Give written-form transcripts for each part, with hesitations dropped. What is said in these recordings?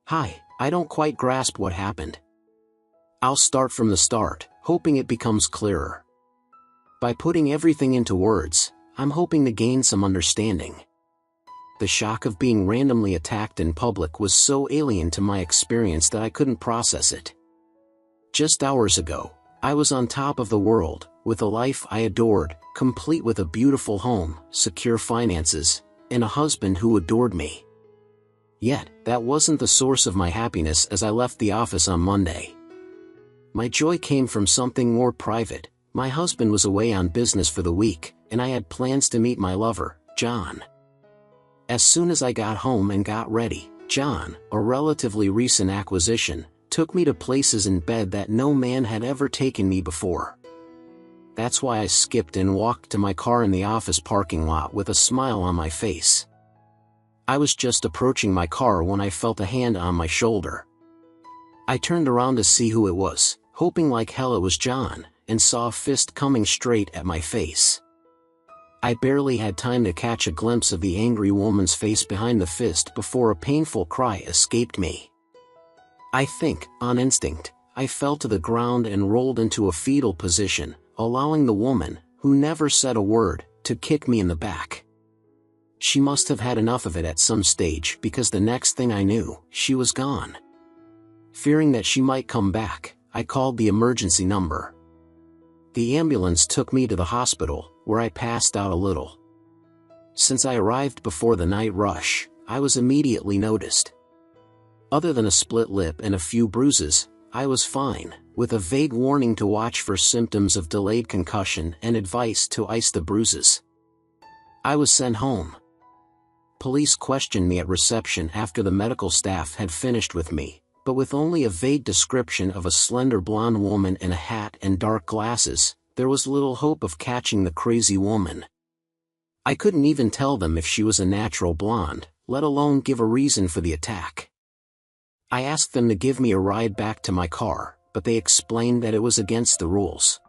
Hi, I don't quite grasp what happened. I'll start from the start, hoping it becomes clearer. By putting everything into words, I'm hoping to gain some understanding. The shock of being randomly attacked in public was so alien to my experience that I couldn't process it. Just hours ago, I was on top of the world, with a life I adored, complete with a beautiful home, secure finances, and a husband who adored me. Yet, that wasn't the source of my happiness as I left the office on Monday. My joy came from something more private. My husband was away on business for the week, and I had plans to meet my lover, John. As soon as I got home and got ready, John, a relatively recent acquisition, took me to places in bed that no man had ever taken me before. That's why I skipped and walked to my car in the office parking lot with a smile on my face. I was just approaching my car when I felt a hand on my shoulder. I turned around to see who it was, hoping like hell it was John, and saw a fist coming straight at my face. I barely had time to catch a glimpse of the angry woman's face behind the fist before a painful cry escaped me. I think, on instinct, I fell to the ground and rolled into a fetal position, allowing the woman, who never said a word, to kick me in the back. She must have had enough of it at some stage because the next thing I knew, she was gone. Fearing that she might come back, I called the emergency number. The ambulance took me to the hospital, where I passed out a little. Since I arrived before the night rush, I was immediately noticed. Other than a split lip and a few bruises, I was fine, with a vague warning to watch for symptoms of delayed concussion and advice to ice the bruises. I was sent home. Police questioned me at reception after the medical staff had finished with me, but with only a vague description of a slender blonde woman in a hat and dark glasses, there was little hope of catching the crazy woman. I couldn't even tell them if she was a natural blonde, let alone give a reason for the attack. I asked them to give me a ride back to my car, but they explained that it was against the rules.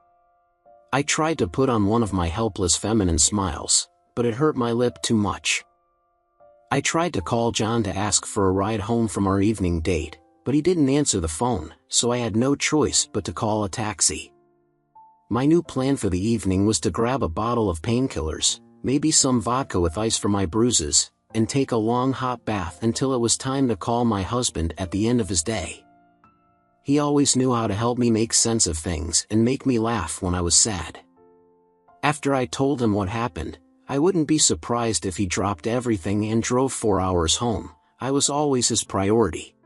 I tried to put on one of my helpless feminine smiles, but it hurt my lip too much. I tried to call John to ask for a ride home from our evening date, but he didn't answer the phone, so I had no choice but to call a taxi. My new plan for the evening was to grab a bottle of painkillers, maybe some vodka with ice for my bruises, and take a long hot bath until it was time to call my husband at the end of his day. He always knew how to help me make sense of things and make me laugh when I was sad. After I told him what happened, I wouldn't be surprised if he dropped everything and drove 4 hours home. I was always his priority.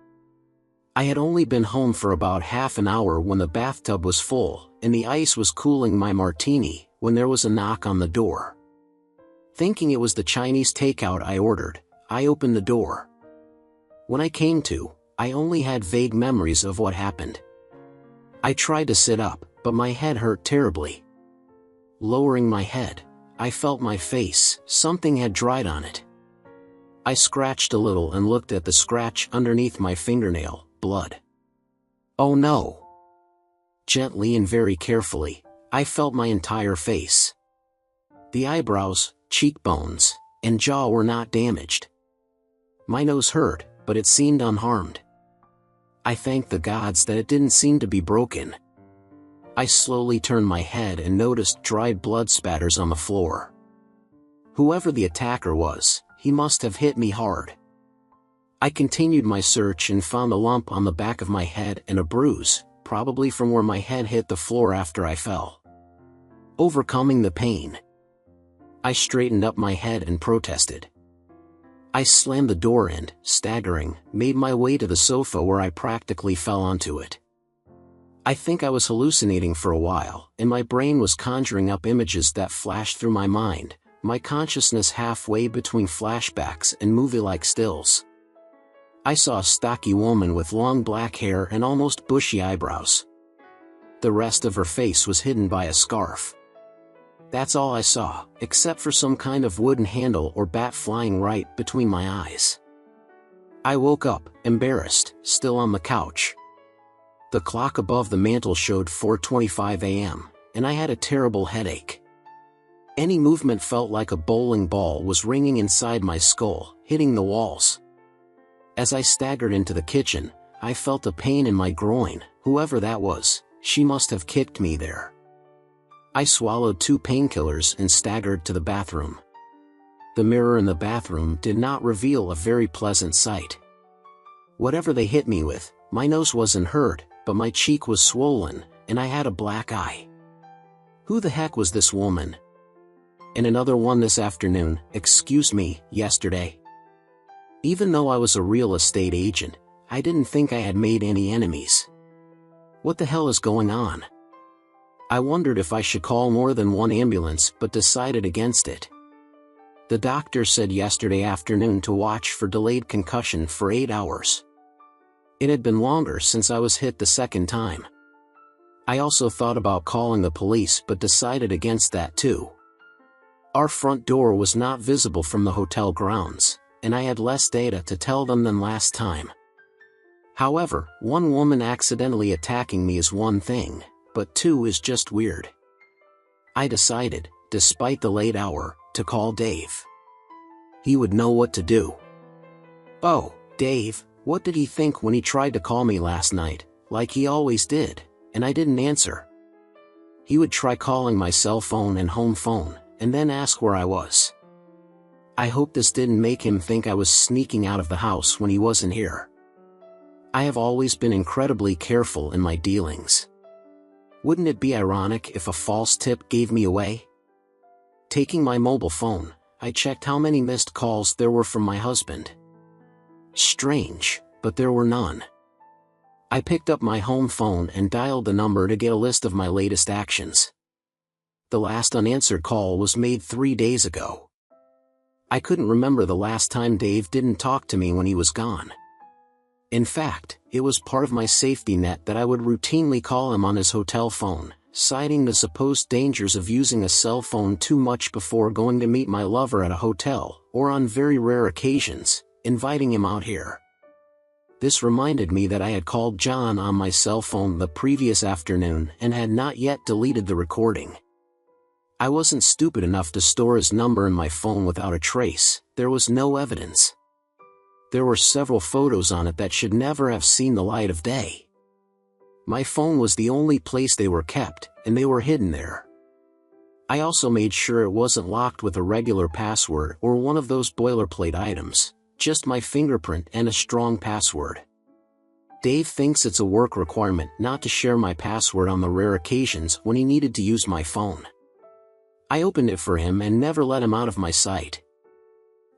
I had only been home for about half an hour when the bathtub was full, and the ice was cooling my martini, when there was a knock on the door. Thinking it was the Chinese takeout I ordered, I opened the door. When I came to, I only had vague memories of what happened. I tried to sit up, but my head hurt terribly. Lowering my head, I felt my face, something had dried on it. I scratched a little and looked at the scratch underneath my fingernail, blood. Oh no! Gently and very carefully, I felt my entire face. The eyebrows, cheekbones, and jaw were not damaged. My nose hurt, but it seemed unharmed. I thanked the gods that it didn't seem to be broken. I slowly turned my head and noticed dried blood spatters on the floor. Whoever the attacker was, he must have hit me hard. I continued my search and found a lump on the back of my head and a bruise, probably from where my head hit the floor after I fell. Overcoming the pain, I straightened up my head and protested. I slammed the door and, staggering, made my way to the sofa where I practically fell onto it. I think I was hallucinating for a while, and my brain was conjuring up images that flashed through my mind, my consciousness halfway between flashbacks and movie-like stills. I saw a stocky woman with long black hair and almost bushy eyebrows. The rest of her face was hidden by a scarf. That's all I saw, except for some kind of wooden handle or bat flying right between my eyes. I woke up, embarrassed, still on the couch. The clock above the mantel showed 4:25 a.m., and I had a terrible headache. Any movement felt like a bowling ball was ringing inside my skull, hitting the walls. As I staggered into the kitchen, I felt a pain in my groin. Whoever that was, she must have kicked me there. I swallowed 2 painkillers and staggered to the bathroom. The mirror in the bathroom did not reveal a very pleasant sight. Whatever they hit me with, my nose wasn't hurt, but my cheek was swollen, and I had a black eye. Who the heck was this woman? And another one this afternoon, excuse me, yesterday. Even though I was a real estate agent, I didn't think I had made any enemies. What the hell is going on? I wondered if I should call more than one ambulance but decided against it. The doctor said yesterday afternoon to watch for delayed concussion for 8 hours. It had been longer since I was hit the second time. I also thought about calling the police but decided against that too. Our front door was not visible from the hotel grounds, and I had less data to tell them than last time. However, one woman accidentally attacking me is one thing, but 2 is just weird. I decided, despite the late hour, to call Dave. He would know what to do. Oh, Dave, what did he think when he tried to call me last night, like he always did, and I didn't answer? He would try calling my cell phone and home phone, and then ask where I was. I hope this didn't make him think I was sneaking out of the house when he wasn't here. I have always been incredibly careful in my dealings. Wouldn't it be ironic if a false tip gave me away? Taking my mobile phone, I checked how many missed calls there were from my husband. Strange, but there were none. I picked up my home phone and dialed the number to get a list of my latest actions. The last unanswered call was made 3 days ago. I couldn't remember the last time Dave didn't talk to me when he was gone. In fact, it was part of my safety net that I would routinely call him on his hotel phone, citing the supposed dangers of using a cell phone too much before going to meet my lover at a hotel, or on very rare occasions, inviting him out here. This reminded me that I had called John on my cell phone the previous afternoon and had not yet deleted the recording. I wasn't stupid enough to store his number in my phone without a trace. There was no evidence. There were several photos on it that should never have seen the light of day. My phone was the only place they were kept, and they were hidden there. I also made sure it wasn't locked with a regular password or one of those boilerplate items, just my fingerprint and a strong password. Dave thinks it's a work requirement not to share my password on the rare occasions when he needed to use my phone. I opened it for him and never let him out of my sight.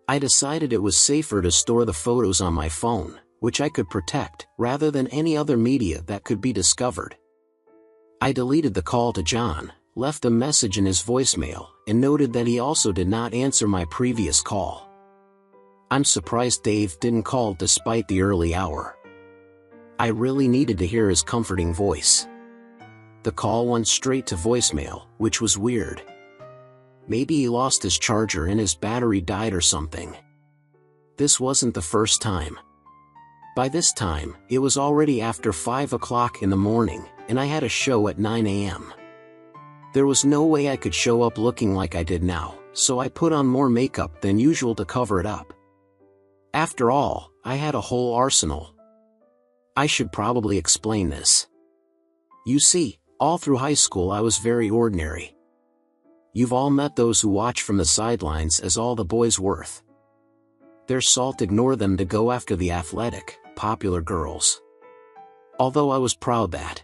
I decided it was safer to store the photos on my phone, which I could protect, rather than any other media that could be discovered. I deleted the call to John, left a message in his voicemail, and noted that he also did not answer my previous call. I'm surprised Dave didn't call despite the early hour. I really needed to hear his comforting voice. The call went straight to voicemail, which was weird. Maybe he lost his charger and his battery died or something. This wasn't the first time. By this time, it was already after 5 o'clock in the morning, and I had a show at 9 a.m. There was no way I could show up looking like I did now, so I put on more makeup than usual to cover it up. After all, I had a whole arsenal. I should probably explain this. You see, all through high school I was very ordinary. You've all met those who watch from the sidelines as all the boys worth. Their salt ignore them to go after the athletic, popular girls. Although I was proud that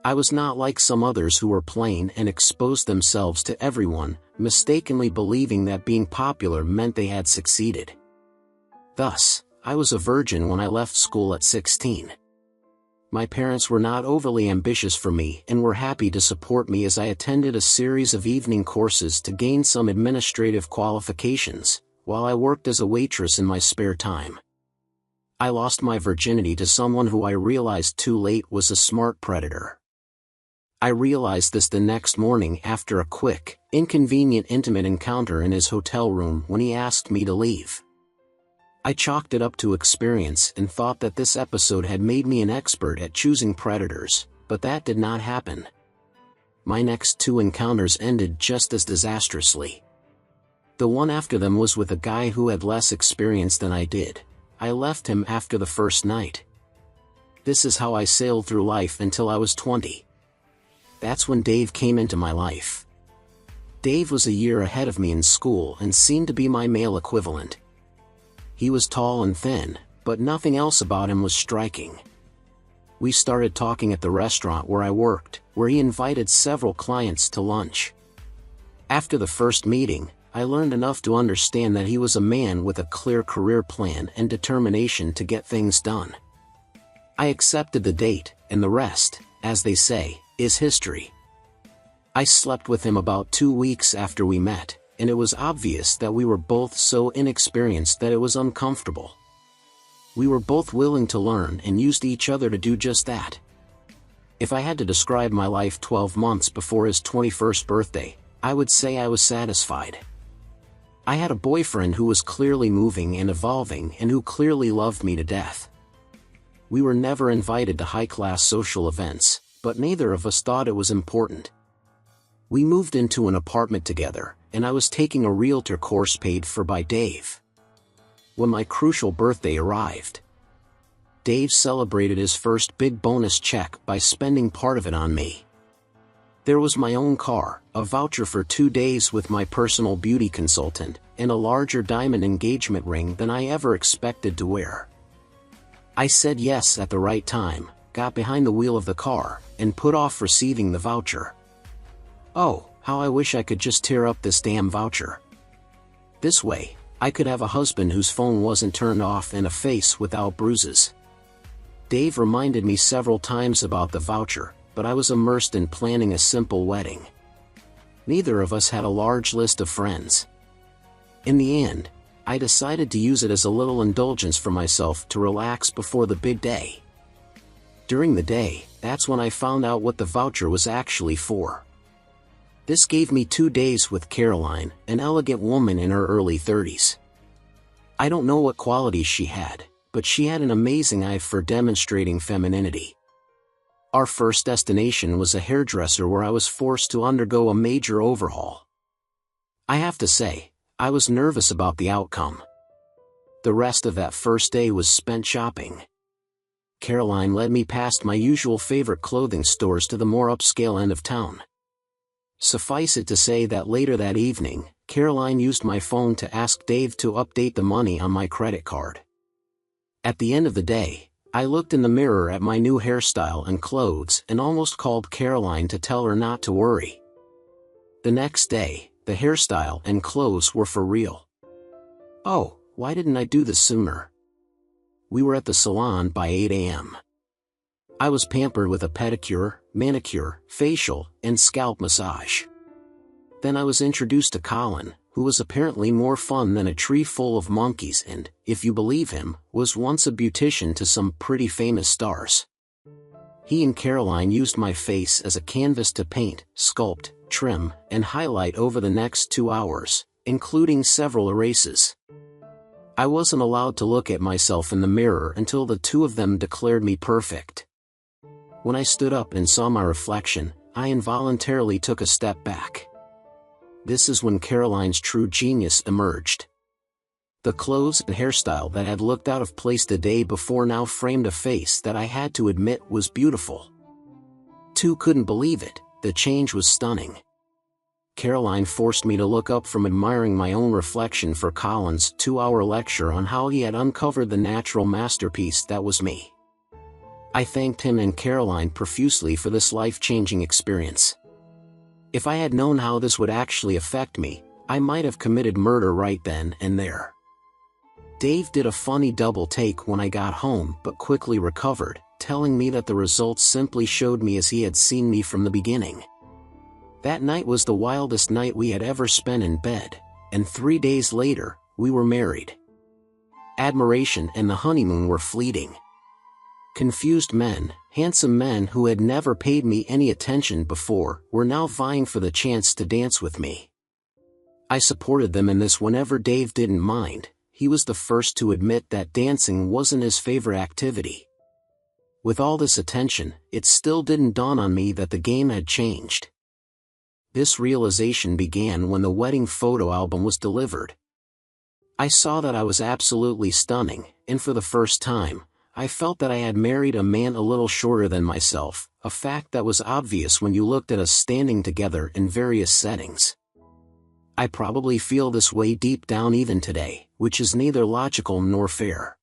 I was not like some others who were plain and exposed themselves to everyone, mistakenly believing that being popular meant they had succeeded. Thus, I was a virgin when I left school at 16. My parents were not overly ambitious for me and were happy to support me as I attended a series of evening courses to gain some administrative qualifications, while I worked as a waitress in my spare time. I lost my virginity to someone who I realized too late was a smart predator. I realized this the next morning after a quick, inconvenient intimate encounter in his hotel room when he asked me to leave. I chalked it up to experience and thought that this episode had made me an expert at choosing predators, but that did not happen. My next 2 encounters ended just as disastrously. The one after them was with a guy who had less experience than I did, I left him after the first night. This is how I sailed through life until I was 20. That's when Dave came into my life. Dave was a year ahead of me in school and seemed to be my male equivalent. He was tall and thin, but nothing else about him was striking. We started talking at the restaurant where I worked, where he invited several clients to lunch. After the first meeting, I learned enough to understand that he was a man with a clear career plan and determination to get things done. I accepted the date, and the rest, as they say, is history. I slept with him about 2 weeks after we met, and it was obvious that we were both so inexperienced that it was uncomfortable. We were both willing to learn and used each other to do just that. If I had to describe my life 12 months before his 21st birthday, I would say I was satisfied. I had a boyfriend who was clearly moving and evolving and who clearly loved me to death. We were never invited to high-class social events, but neither of us thought it was important. We moved into an apartment together, and I was taking a realtor course paid for by Dave. When my crucial birthday arrived, Dave celebrated his first big bonus check by spending part of it on me. There was my own car, a voucher for 2 days with my personal beauty consultant, and a larger diamond engagement ring than I ever expected to wear. I said yes at the right time, got behind the wheel of the car, and put off receiving the voucher. Oh, how I wish I could just tear up this damn voucher. This way, I could have a husband whose phone wasn't turned off and a face without bruises. Dave reminded me several times about the voucher, but I was immersed in planning a simple wedding. Neither of us had a large list of friends. In the end, I decided to use it as a little indulgence for myself to relax before the big day. During the day, that's when I found out what the voucher was actually for. This gave me 2 days with Caroline, an elegant woman in her early 30s. I don't know what qualities she had, but she had an amazing eye for demonstrating femininity. Our first destination was a hairdresser where I was forced to undergo a major overhaul. I have to say, I was nervous about the outcome. The rest of that first day was spent shopping. Caroline led me past my usual favorite clothing stores to the more upscale end of town. Suffice it to say that later that evening, Caroline used my phone to ask Dave to update the money on my credit card. At the end of the day, I looked in the mirror at my new hairstyle and clothes and almost called Caroline to tell her not to worry. The next day, the hairstyle and clothes were for real. Oh, why didn't I do this sooner? We were at the salon by 8 a.m. I was pampered with a pedicure, manicure, facial, and scalp massage. Then I was introduced to Colin, who was apparently more fun than a tree full of monkeys and, if you believe him, was once a beautician to some pretty famous stars. He and Caroline used my face as a canvas to paint, sculpt, trim, and highlight over the next 2 hours, including several erases. I wasn't allowed to look at myself in the mirror until the two of them declared me perfect. When I stood up and saw my reflection, I involuntarily took a step back. This is when Caroline's true genius emerged. The clothes and hairstyle that had looked out of place the day before now framed a face that I had to admit was beautiful. Two couldn't believe it, the change was stunning. Caroline forced me to look up from admiring my own reflection for Colin's 2-hour lecture on how he had uncovered the natural masterpiece that was me. I thanked him and Caroline profusely for this life-changing experience. If I had known how this would actually affect me, I might have committed murder right then and there. Dave did a funny double take when I got home but quickly recovered, telling me that the results simply showed me as he had seen me from the beginning. That night was the wildest night we had ever spent in bed, and 3 days later, we were married. Admiration and the honeymoon were fleeting. Confused men, handsome men who had never paid me any attention before, were now vying for the chance to dance with me. I supported them in this whenever Dave didn't mind. He was the first to admit that dancing wasn't his favorite activity. With all this attention, it still didn't dawn on me that the game had changed. This realization began when the wedding photo album was delivered. I saw that I was absolutely stunning, and for the first time, I felt that I had married a man a little shorter than myself, a fact that was obvious when you looked at us standing together in various settings. I probably feel this way deep down even today, which is neither logical nor fair.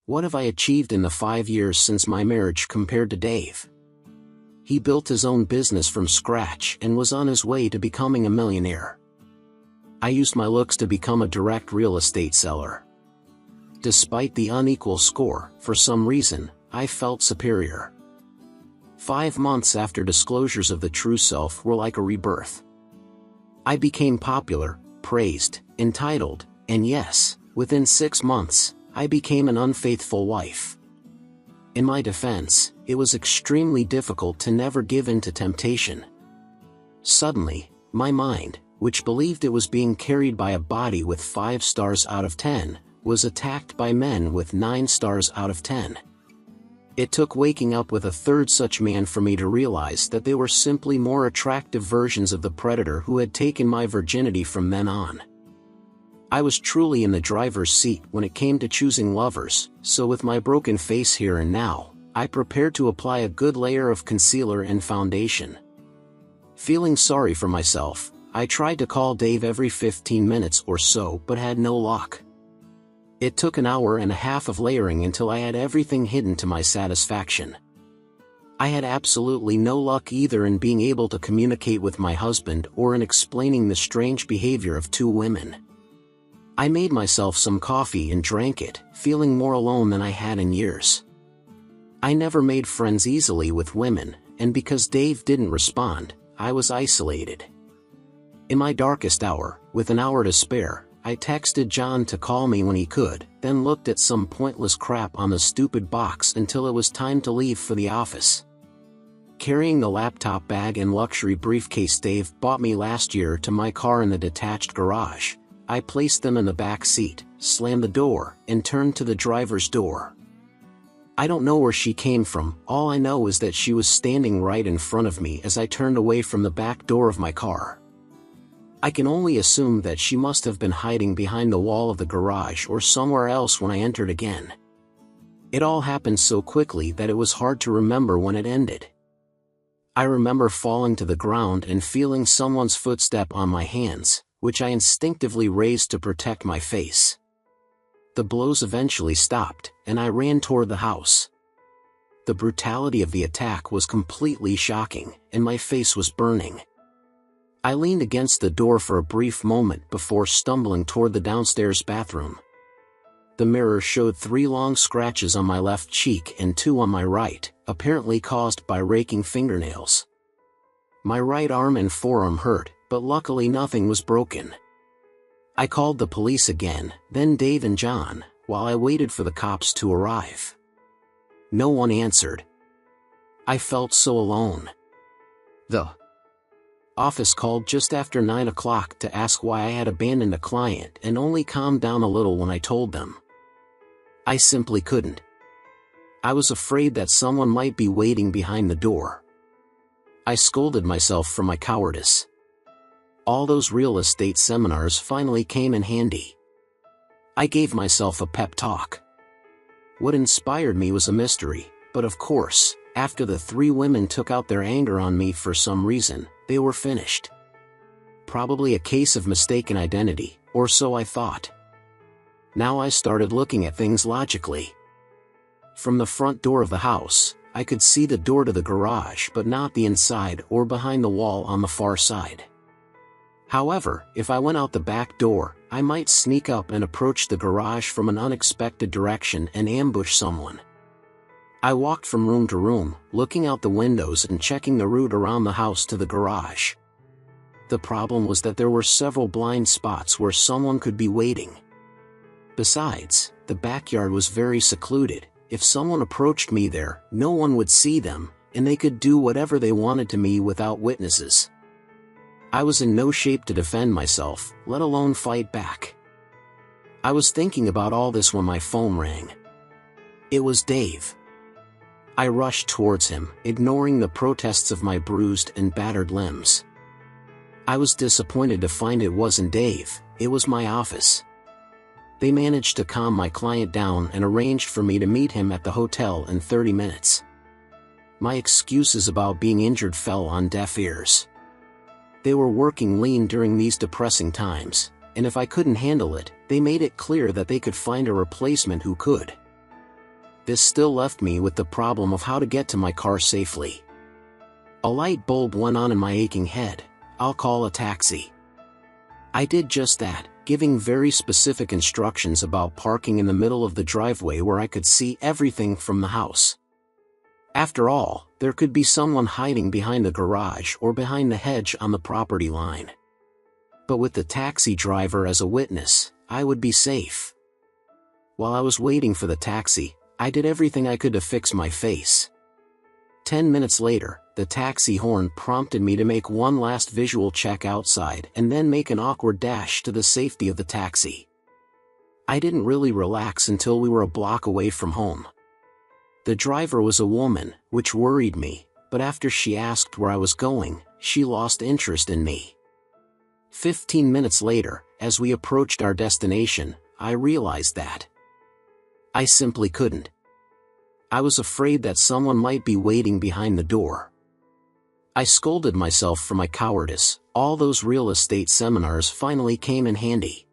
What have I achieved in the 5 years since my marriage compared to Dave? He built his own business from scratch and was on his way to becoming a millionaire. I used my looks to become a direct real estate seller. Despite the unequal score, for some reason, I felt superior. 5 months after disclosures of the true self were like a rebirth. I became popular, praised, entitled, and yes, within 6 months, I became an unfaithful wife. In my defense, it was extremely difficult to never give in to temptation. Suddenly, my mind, which believed it was being carried by a body with 5 stars out of 10, was attacked by men with 9 stars out of 10. It took waking up with a third such man for me to realize that they were simply more attractive versions of the predator who had taken my virginity from then on. I was truly in the driver's seat when it came to choosing lovers, so with my broken face here and now, I prepared to apply a good layer of concealer and foundation. Feeling sorry for myself, I tried to call Dave every 15 minutes or so but had no luck. It took an hour and a half of layering until I had everything hidden to my satisfaction. I had absolutely no luck either in being able to communicate with my husband or in explaining the strange behavior of 2 women. I made myself some coffee and drank it, feeling more alone than I had in years. I never made friends easily with women, and because Dave didn't respond, I was isolated. In my darkest hour, with an hour to spare, I texted John to call me when he could, then looked at some pointless crap on the stupid box until it was time to leave for the office. Carrying the laptop bag and luxury briefcase Dave bought me last year to my car in the detached garage, I placed them in the back seat, slammed the door, and turned to the driver's door. I don't know where she came from, all I know is that she was standing right in front of me as I turned away from the back door of my car. I can only assume that she must have been hiding behind the wall of the garage or somewhere else when I entered again. It all happened so quickly that it was hard to remember when it ended. I remember falling to the ground and feeling someone's footstep on my hands, which I instinctively raised to protect my face. The blows eventually stopped, and I ran toward the house. The brutality of the attack was completely shocking, and my face was burning. I leaned against the door for a brief moment before stumbling toward the downstairs bathroom. The mirror showed 3 long scratches on my left cheek and 2 on my right, apparently caused by raking fingernails. My right arm and forearm hurt, but luckily nothing was broken. I called the police again, then Dave and John, while I waited for the cops to arrive. No one answered. I felt so alone. The office called just after 9 o'clock to ask why I had abandoned a client and only calmed down a little when I told them. I simply couldn't. I was afraid that someone might be waiting behind the door. I scolded myself for my cowardice. All those real estate seminars finally came in handy. I gave myself a pep talk. What inspired me was a mystery, but of course, after the 3 women took out their anger on me for some reason, they were finished. Probably a case of mistaken identity, or so I thought. Now I started looking at things logically. From the front door of the house, I could see the door to the garage but not the inside or behind the wall on the far side. However, if I went out the back door, I might sneak up and approach the garage from an unexpected direction and ambush someone. I walked from room to room, looking out the windows and checking the route around the house to the garage. The problem was that there were several blind spots where someone could be waiting. Besides, the backyard was very secluded. If someone approached me there, no one would see them, and they could do whatever they wanted to me without witnesses. I was in no shape to defend myself, let alone fight back. I was thinking about all this when my phone rang. It was Dave. I rushed towards him, ignoring the protests of my bruised and battered limbs. I was disappointed to find it wasn't Dave, it was my office. They managed to calm my client down and arranged for me to meet him at the hotel in 30 minutes. My excuses about being injured fell on deaf ears. They were working lean during these depressing times, and if I couldn't handle it, they made it clear that they could find a replacement who could. This still left me with the problem of how to get to my car safely. A light bulb went on in my aching head. I'll call a taxi. I did just that, giving very specific instructions about parking in the middle of the driveway where I could see everything from the house. After all, there could be someone hiding behind the garage or behind the hedge on the property line. But with the taxi driver as a witness, I would be safe. While I was waiting for the taxi, I did everything I could to fix my face. 10 minutes later, the taxi horn prompted me to make one last visual check outside and then make an awkward dash to the safety of the taxi. I didn't really relax until we were a block away from home. The driver was a woman, which worried me, but after she asked where I was going, she lost interest in me. 15 minutes later, as we approached our destination, I realized that I simply couldn't. I was afraid that someone might be waiting behind the door. I scolded myself for my cowardice. All those real estate seminars finally came in handy.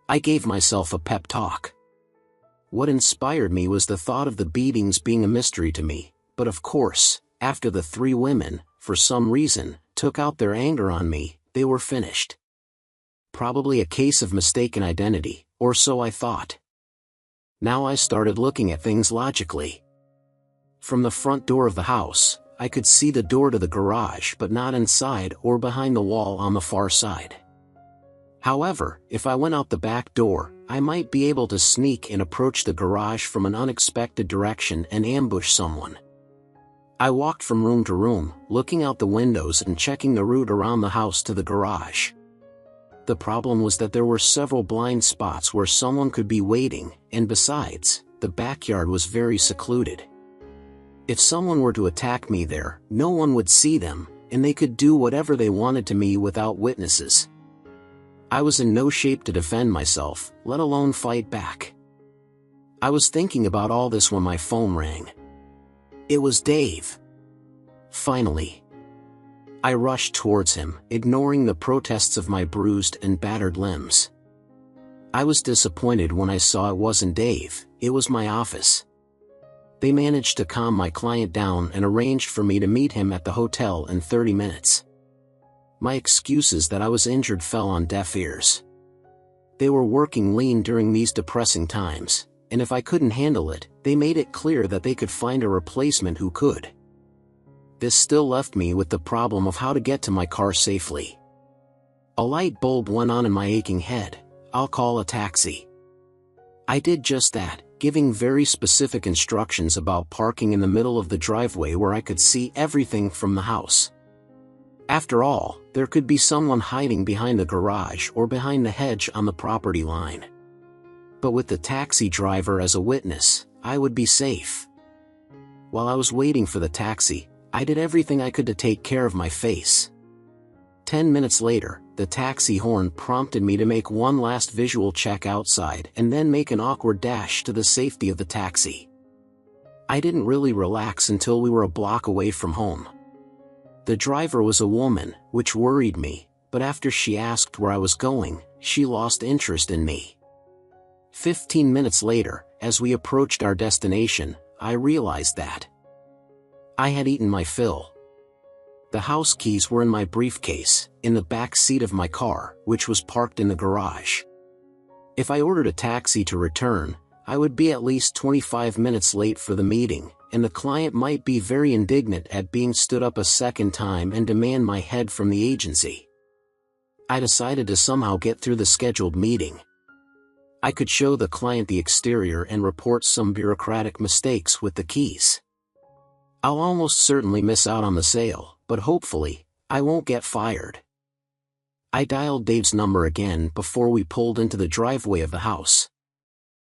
I gave myself a pep talk. What inspired me was the thought of the beatings being a mystery to me, but of course, after the 3 women, for some reason, took out their anger on me, they were finished. Probably a case of mistaken identity, or so I thought. Now I started looking at things logically. From the front door of the house, I could see the door to the garage but not inside or behind the wall on the far side. However, if I went out the back door, I might be able to sneak and approach the garage from an unexpected direction and ambush someone. I walked from room to room, looking out the windows and checking the route around the house to the garage. The problem was that there were several blind spots where someone could be waiting, and besides, the backyard was very secluded. If someone were to attack me there, no one would see them, and they could do whatever they wanted to me without witnesses. I was in no shape to defend myself, let alone fight back. I was thinking about all this when my phone rang. It was Dave. Finally. I rushed towards him, ignoring the protests of my bruised and battered limbs. I was disappointed when I saw it wasn't Dave, it was my office. They managed to calm my client down and arranged for me to meet him at the hotel in 30 minutes. My excuses that I was injured fell on deaf ears. They were working lean during these depressing times, and if I couldn't handle it, they made it clear that they could find a replacement who could. This still left me with the problem of how to get to my car safely. A light bulb went on in my aching head. I'll call a taxi. I did just that, giving very specific instructions about parking in the middle of the driveway where I could see everything from the house. After all, there could be someone hiding behind the garage or behind the hedge on the property line. But with the taxi driver as a witness, I would be safe. While I was waiting for the taxi, I did everything I could to take care of my face. 10 minutes later, the taxi horn prompted me to make one last visual check outside and then make an awkward dash to the safety of the taxi. I didn't really relax until we were a block away from home. The driver was a woman, which worried me, but after she asked where I was going, she lost interest in me. 15 minutes later, as we approached our destination, I realized that I had eaten my fill. The house keys were in my briefcase, in the back seat of my car, which was parked in the garage. If I ordered a taxi to return, I would be at least 25 minutes late for the meeting, and the client might be very indignant at being stood up a second time and demand my head from the agency. I decided to somehow get through the scheduled meeting. I could show the client the exterior and report some bureaucratic mistakes with the keys. I'll almost certainly miss out on the sale, but hopefully, I won't get fired. I dialed Dave's number again before we pulled into the driveway of the house.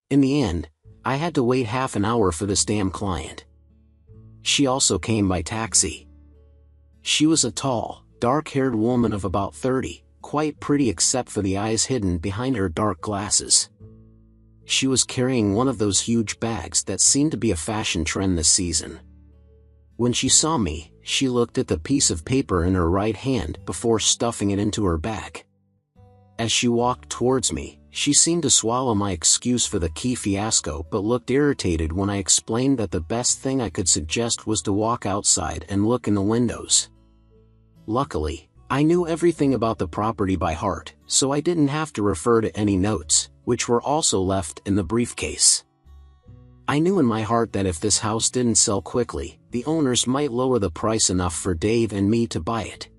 In the end, I had to wait half an hour for this damn client. She also came by taxi. She was a tall, dark-haired woman of about 30, quite pretty except for the eyes hidden behind her dark glasses. She was carrying one of those huge bags that seemed to be a fashion trend this season. When she saw me, she looked at the piece of paper in her right hand before stuffing it into her bag. As she walked towards me, she seemed to swallow my excuse for the key fiasco but looked irritated when I explained that the best thing I could suggest was to walk outside and look in the windows. Luckily, I knew everything about the property by heart, so I didn't have to refer to any notes, which were also left in the briefcase. I knew in my heart that if this house didn't sell quickly, the owners might lower the price enough for Dave and me to buy it.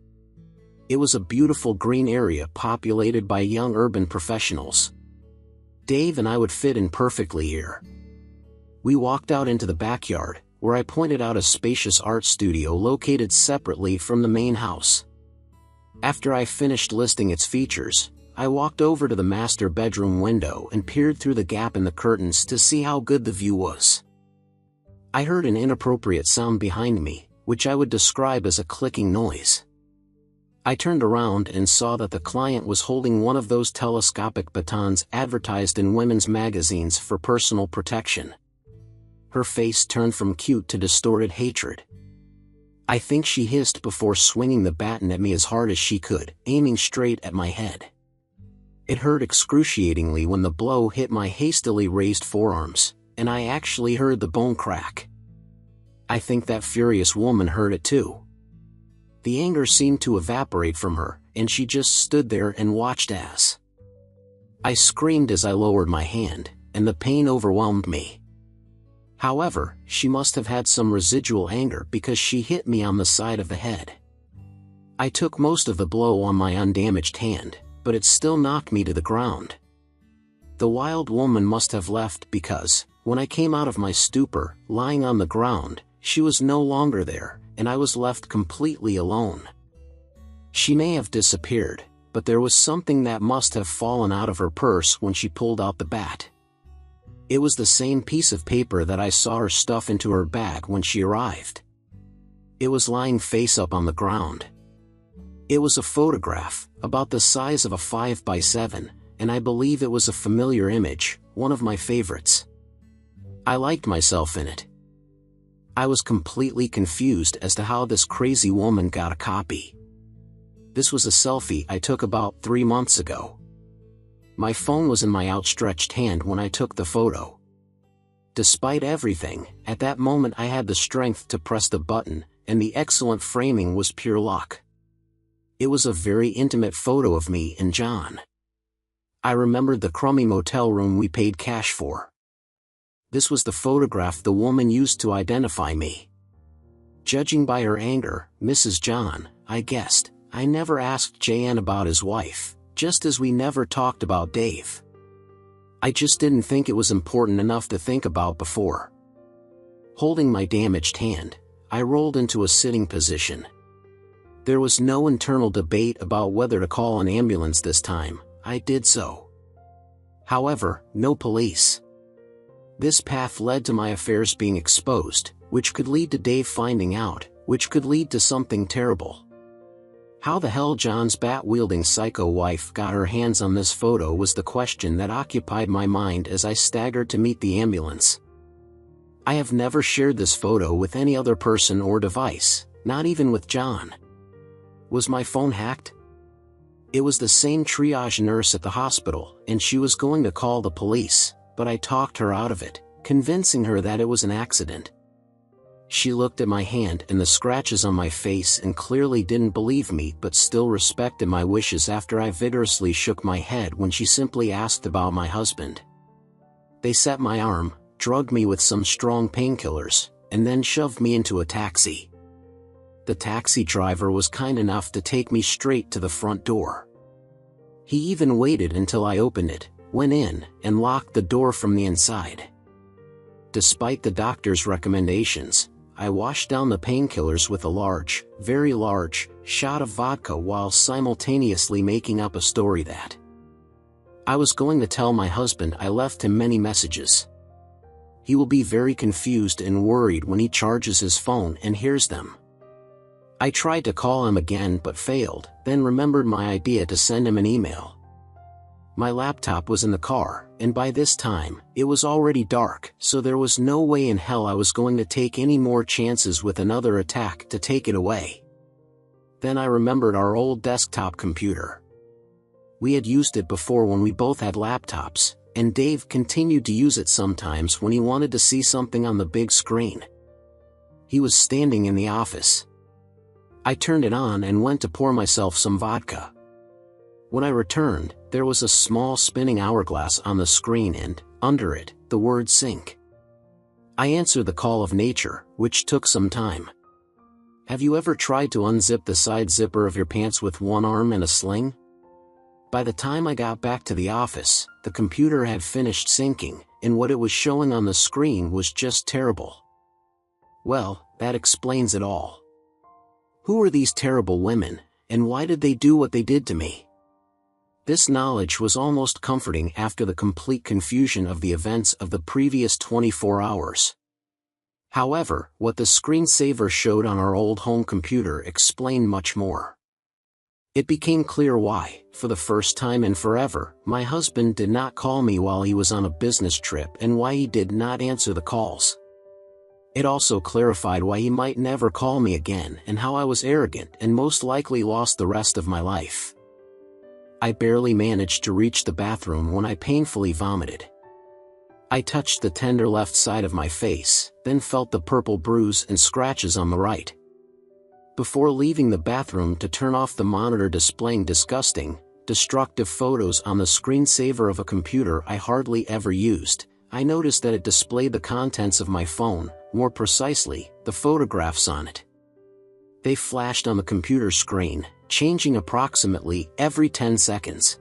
It was a beautiful green area populated by young urban professionals. Dave and I would fit in perfectly here. We walked out into the backyard, where I pointed out a spacious art studio located separately from the main house. After I finished listing its features, I walked over to the master bedroom window and peered through the gap in the curtains to see how good the view was. I heard an inappropriate sound behind me, which I would describe as a clicking noise. I turned around and saw that the client was holding one of those telescopic batons advertised in women's magazines for personal protection. Her face turned from cute to distorted hatred. I think she hissed before swinging the baton at me as hard as she could, aiming straight at my head. It hurt excruciatingly when the blow hit my hastily raised forearms, and I actually heard the bone crack. I think that furious woman heard it too. The anger seemed to evaporate from her, and she just stood there and watched as I screamed as I lowered my hand, and the pain overwhelmed me. However, she must have had some residual anger because she hit me on the side of the head. I took most of the blow on my undamaged hand, but it still knocked me to the ground. The wild woman must have left because, when I came out of my stupor, lying on the ground, she was no longer there, and I was left completely alone. She may have disappeared, but there was something that must have fallen out of her purse when she pulled out the bat. It was the same piece of paper that I saw her stuff into her bag when she arrived. It was lying face up on the ground. It was a photograph, about the size of a 5x7, and I believe it was a familiar image, one of my favorites. I liked myself in it. I was completely confused as to how this crazy woman got a copy. This was a selfie I took about 3 months ago. My phone was in my outstretched hand when I took the photo. Despite everything, at that moment I had the strength to press the button, and the excellent framing was pure luck. It was a very intimate photo of me and John. I remembered the crummy motel room we paid cash for. This was the photograph the woman used to identify me. Judging by her anger, Mrs. John, I guessed. I never asked Jan about his wife, just as we never talked about Dave. I just didn't think it was important enough to think about before. Holding my damaged hand, I rolled into a sitting position. There was no internal debate about whether to call an ambulance this time. I did so. However, no police. This path led to my affairs being exposed, which could lead to Dave finding out, which could lead to something terrible. How the hell John's bat-wielding psycho wife got her hands on this photo was the question that occupied my mind as I staggered to meet the ambulance. I have never shared this photo with any other person or device, not even with John. Was my phone hacked? It was the same triage nurse at the hospital, and she was going to call the police, but I talked her out of it, convincing her that it was an accident. She looked at my hand and the scratches on my face and clearly didn't believe me but still respected my wishes after I vigorously shook my head when she simply asked about my husband. They set my arm, drugged me with some strong painkillers, and then shoved me into a taxi. The taxi driver was kind enough to take me straight to the front door. He even waited until I opened it, went in, and locked the door from the inside. Despite the doctor's recommendations, I washed down the painkillers with a large, very large, shot of vodka while simultaneously making up a story that I was going to tell my husband. I left him many messages. He will be very confused and worried when he charges his phone and hears them. I tried to call him again but failed, then remembered my idea to send him an email. My laptop was in the car, and by this time, it was already dark, so there was no way in hell I was going to take any more chances with another attack to take it away. Then I remembered our old desktop computer. We had used it before when we both had laptops, and Dave continued to use it sometimes when he wanted to see something on the big screen. He was standing in the office. I turned it on and went to pour myself some vodka. When I returned, there was a small spinning hourglass on the screen and, under it, the word sync. I answered the call of nature, which took some time. Have you ever tried to unzip the side zipper of your pants with one arm and a sling? By the time I got back to the office, the computer had finished syncing, and what it was showing on the screen was just terrible. Well, that explains it all. Who were these terrible women, and why did they do what they did to me? This knowledge was almost comforting after the complete confusion of the events of the previous 24 hours. However, what the screensaver showed on our old home computer explained much more. It became clear why, for the first time in forever, my husband did not call me while he was on a business trip and why he did not answer the calls. It also clarified why he might never call me again and how I was arrogant and most likely lost the rest of my life. I barely managed to reach the bathroom when I painfully vomited. I touched the tender left side of my face, then felt the purple bruise and scratches on the right. Before leaving the bathroom to turn off the monitor displaying disgusting, destructive photos on the screensaver of a computer I hardly ever used, I noticed that it displayed the contents of my phone, more precisely, the photographs on it. They flashed on the computer screen, changing approximately every 10 seconds.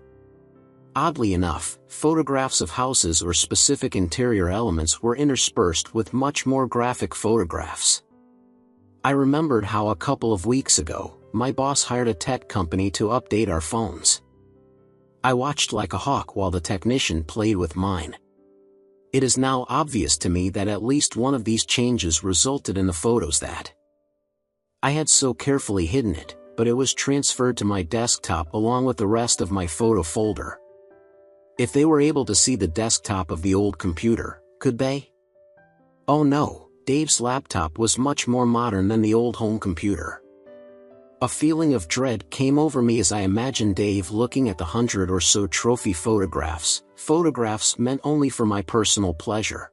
Oddly enough, photographs of houses or specific interior elements were interspersed with much more graphic photographs. I remembered how a couple of weeks ago, my boss hired a tech company to update our phones. I watched like a hawk while the technician played with mine. It is now obvious to me that at least one of these changes resulted in the photos that I had so carefully hidden it, but it was transferred to my desktop along with the rest of my photo folder. If they were able to see the desktop of the old computer, could they? Oh no, Dave's laptop was much more modern than the old home computer. A feeling of dread came over me as I imagined Dave looking at the 100 or so trophy photographs meant only for my personal pleasure.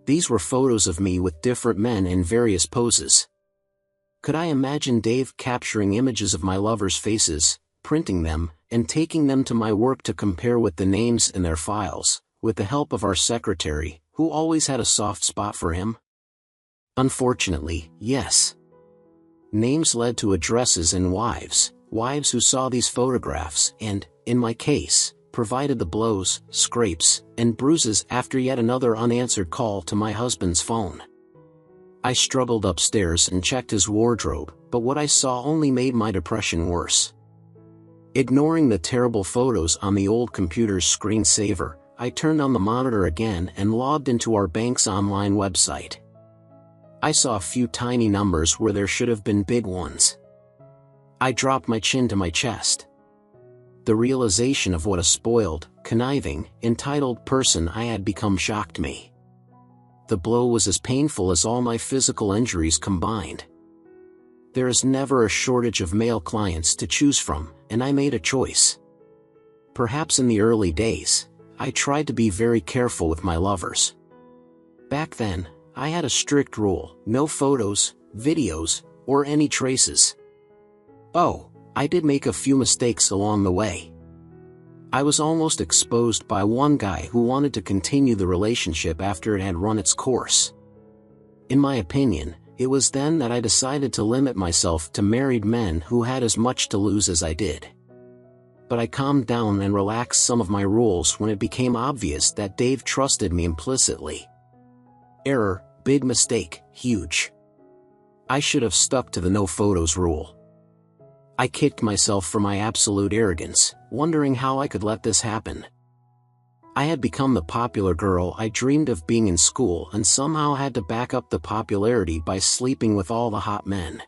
These were photos of me with different men in various poses. Could I imagine Dave capturing images of my lovers' faces, printing them, and taking them to my work to compare with the names in their files, with the help of our secretary, who always had a soft spot for him? Unfortunately, yes. Names led to addresses and wives who saw these photographs and, in my case, provided the blows, scrapes, and bruises after yet another unanswered call to my husband's phone. I struggled upstairs and checked his wardrobe, but what I saw only made my depression worse. Ignoring the terrible photos on the old computer's screensaver, I turned on the monitor again and logged into our bank's online website. I saw a few tiny numbers where there should have been big ones. I dropped my chin to my chest. The realization of what a spoiled, conniving, entitled person I had become shocked me. The blow was as painful as all my physical injuries combined. There is never a shortage of male clients to choose from, and I made a choice. Perhaps in the early days, I tried to be very careful with my lovers. Back then, I had a strict rule: no photos, videos, or any traces. Oh, I did make a few mistakes along the way. I was almost exposed by one guy who wanted to continue the relationship after it had run its course. In my opinion, it was then that I decided to limit myself to married men who had as much to lose as I did. But I calmed down and relaxed some of my rules when it became obvious that Dave trusted me implicitly. Error, big mistake, huge. I should have stuck to the no photos rule. I kicked myself for my absolute arrogance, wondering how I could let this happen. I had become the popular girl I dreamed of being in school and somehow had to back up the popularity by sleeping with all the hot men.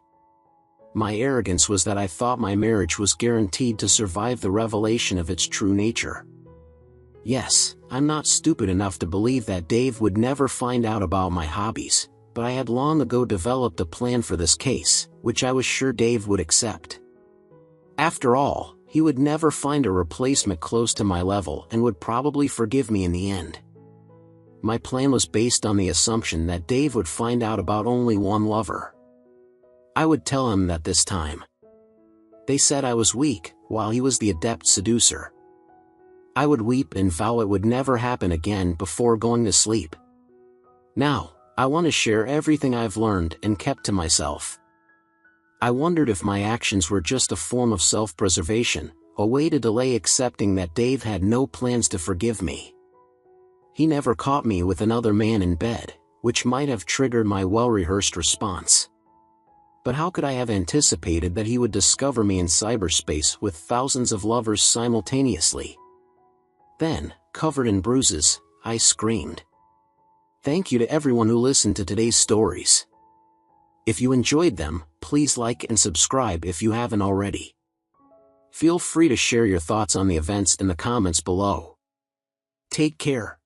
My arrogance was that I thought my marriage was guaranteed to survive the revelation of its true nature. Yes, I'm not stupid enough to believe that Dave would never find out about my hobbies, but I had long ago developed a plan for this case, which I was sure Dave would accept. After all, he would never find a replacement close to my level and would probably forgive me in the end. My plan was based on the assumption that Dave would find out about only one lover. I would tell him that this time. They said I was weak, while he was the adept seducer. I would weep and vow it would never happen again before going to sleep. Now, I want to share everything I've learned and kept to myself. I wondered if my actions were just a form of self-preservation, a way to delay accepting that Dave had no plans to forgive me. He never caught me with another man in bed, which might have triggered my well-rehearsed response. But how could I have anticipated that he would discover me in cyberspace with thousands of lovers simultaneously? Then, covered in bruises, I screamed. Thank you to everyone who listened to today's stories. If you enjoyed them, please like and subscribe if you haven't already. Feel free to share your thoughts on the events in the comments below. Take care.